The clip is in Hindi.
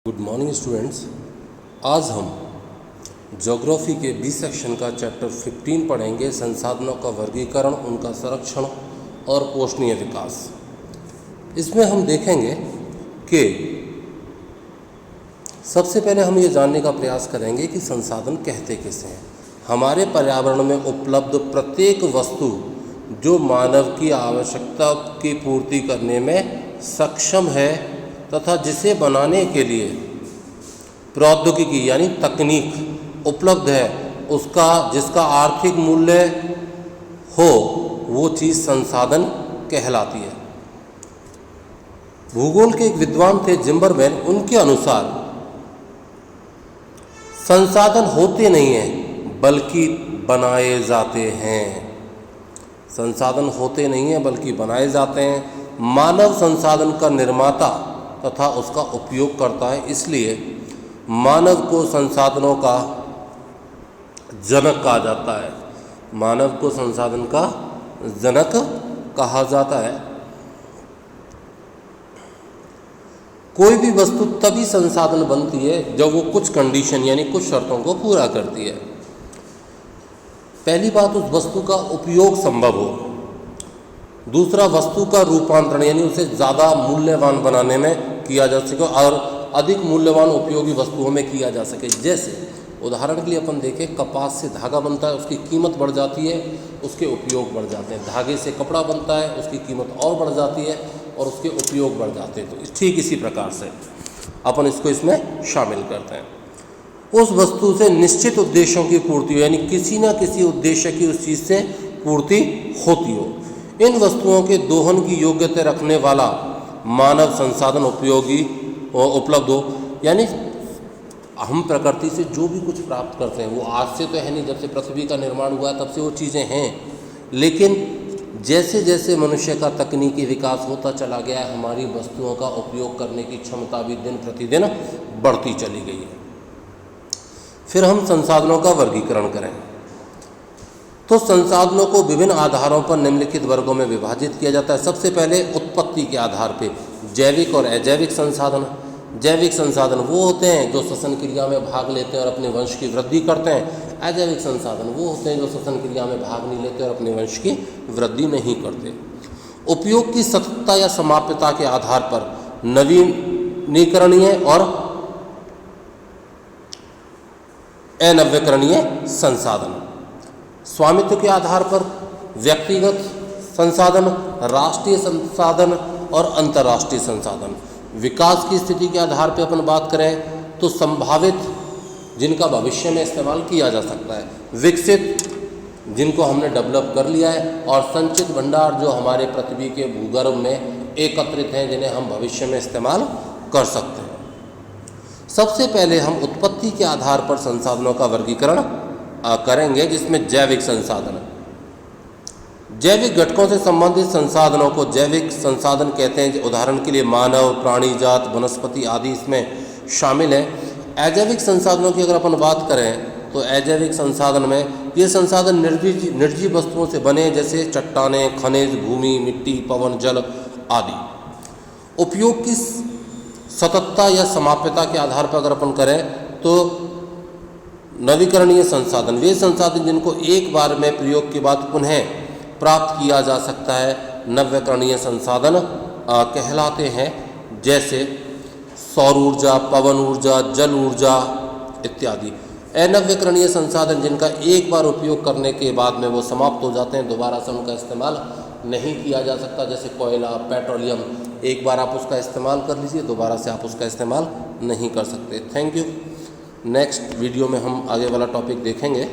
Good morning students. आज हम ज्योग्राफी के बी सेक्शन का चैप्टर 15 पढ़ेंगे, संसाधनों का वर्गीकरण, उनका संरक्षण और पोषणीय विकास। इसमें हम देखेंगे कि सबसे पहले हम ये जानने का प्रयास करेंगे कि संसाधन कहते किसे हैं। हमारे पर्यावरण में उपलब्ध प्रत्येक वस्तु जो मानव की आवश्यकता की पूर्ति करने में सक्षम है तथा जिसे बनाने के लिए प्रौद्योगिकी यानी तकनीक उपलब्ध है, उसका जिसका आर्थिक मूल्य हो, वो चीज़ संसाधन कहलाती है। भूगोल के एक विद्वान थे जिम्बरमैन, उनके अनुसार संसाधन होते नहीं हैं बल्कि बनाए जाते हैं। संसाधन होते नहीं हैं बल्कि बनाए जाते हैं। मानव संसाधन का निर्माता तथा उसका उपयोग करता है, इसलिए मानव को संसाधनों का जनक कहा जाता है। मानव को संसाधन का जनक कहा जाता है। कोई भी वस्तु तभी संसाधन बनती है जब वो कुछ कंडीशन यानी कुछ शर्तों को पूरा करती है। पहली बात, उस वस्तु का उपयोग संभव हो। दूसरा, वस्तु का रूपांतरण यानी उसे ज़्यादा मूल्यवान बनाने में किया जा सके और अधिक मूल्यवान उपयोगी वस्तुओं में किया जा सके। जैसे उदाहरण के लिए अपन देखें, कपास से धागा बनता है, उसकी कीमत बढ़ जाती है, उसके उपयोग बढ़ जाते हैं। धागे से कपड़ा बनता है, उसकी कीमत और बढ़ जाती है और उसके उपयोग बढ़ जाते हैं। तो ठीक इसी प्रकार से अपन इसको इसमें शामिल करते हैं। उस वस्तु से निश्चित उद्देश्यों की पूर्ति यानी किसी न किसी उद्देश्य की उस चीज़ से पूर्ति होती हो। इन वस्तुओं के दोहन की योग्यता रखने वाला मानव संसाधन उपयोगी उपलब्ध हो। यानी हम प्रकृति से जो भी कुछ प्राप्त करते हैं वो आज से तो है नहीं, जब से पृथ्वी का निर्माण हुआ है तब से वो चीज़ें हैं, लेकिन जैसे जैसे मनुष्य का तकनीकी विकास होता चला गया है, हमारी वस्तुओं का उपयोग करने की क्षमता भी दिन प्रतिदिन बढ़ती चली गई है। फिर हम संसाधनों का वर्गीकरण करें तो संसाधनों को विभिन्न आधारों पर निम्नलिखित वर्गों में विभाजित किया जाता है। सबसे पहले उत्पत्ति के आधार पर जैविक और अजैविक संसाधन। जैविक संसाधन वो होते हैं जो श्वसन क्रिया में भाग लेते हैं और अपने वंश की वृद्धि करते हैं। अजैविक संसाधन वो होते हैं जो श्वसन क्रिया में भाग नहीं लेते और अपने वंश की वृद्धि नहीं करते। उपयोग की सततता या समाप्यता के आधार पर नवीनीकरणीय और अनवीकरणीय संसाधन। स्वामित्व के आधार पर व्यक्तिगत संसाधन, राष्ट्रीय संसाधन और अंतर्राष्ट्रीय संसाधन। विकास की स्थिति के आधार पर अपन बात करें तो संभावित जिनका भविष्य में इस्तेमाल किया जा सकता है, विकसित जिनको हमने डेवलप कर लिया है, और संचित भंडार जो हमारे पृथ्वी के भूगर्भ में एकत्रित हैं जिन्हें हम भविष्य में इस्तेमाल कर सकते हैं। सबसे पहले हम उत्पत्ति के आधार पर संसाधनों का वर्गीकरण करेंगे, जिसमें जैविक संसाधन। जैविक घटकों से संबंधित संसाधनों को जैविक संसाधन कहते हैं। उदाहरण के लिए मानव, प्राणी जात, वनस्पति आदि इसमें शामिल है। अजैविक संसाधनों की अगर अपन बात करें तो अजैविक संसाधन में ये संसाधन निर्जीव वस्तुओं से बने, जैसे चट्टानें, खनिज, भूमि, मिट्टी, पवन, जल आदि। उपयोग की सततता या समाप्यता के आधार पर अगर अपन करें तो नवीकरणीय संसाधन वे संसाधन जिनको एक बार में प्रयोग के बाद पुनः प्राप्त किया जा सकता है, नवीकरणीय संसाधन कहलाते हैं। जैसे सौर ऊर्जा, पवन ऊर्जा, जल ऊर्जा इत्यादि। अनवीकरणीय संसाधन जिनका एक बार उपयोग करने के बाद में वो समाप्त हो जाते हैं, दोबारा से उनका इस्तेमाल नहीं किया जा सकता। जैसे कोयला, पेट्रोलियम, एक बार आप उसका इस्तेमाल कर लीजिए, दोबारा से आप उसका इस्तेमाल नहीं कर सकते। Thank you. नेक्स्ट वीडियो में हम आगे वाला टॉपिक देखेंगे।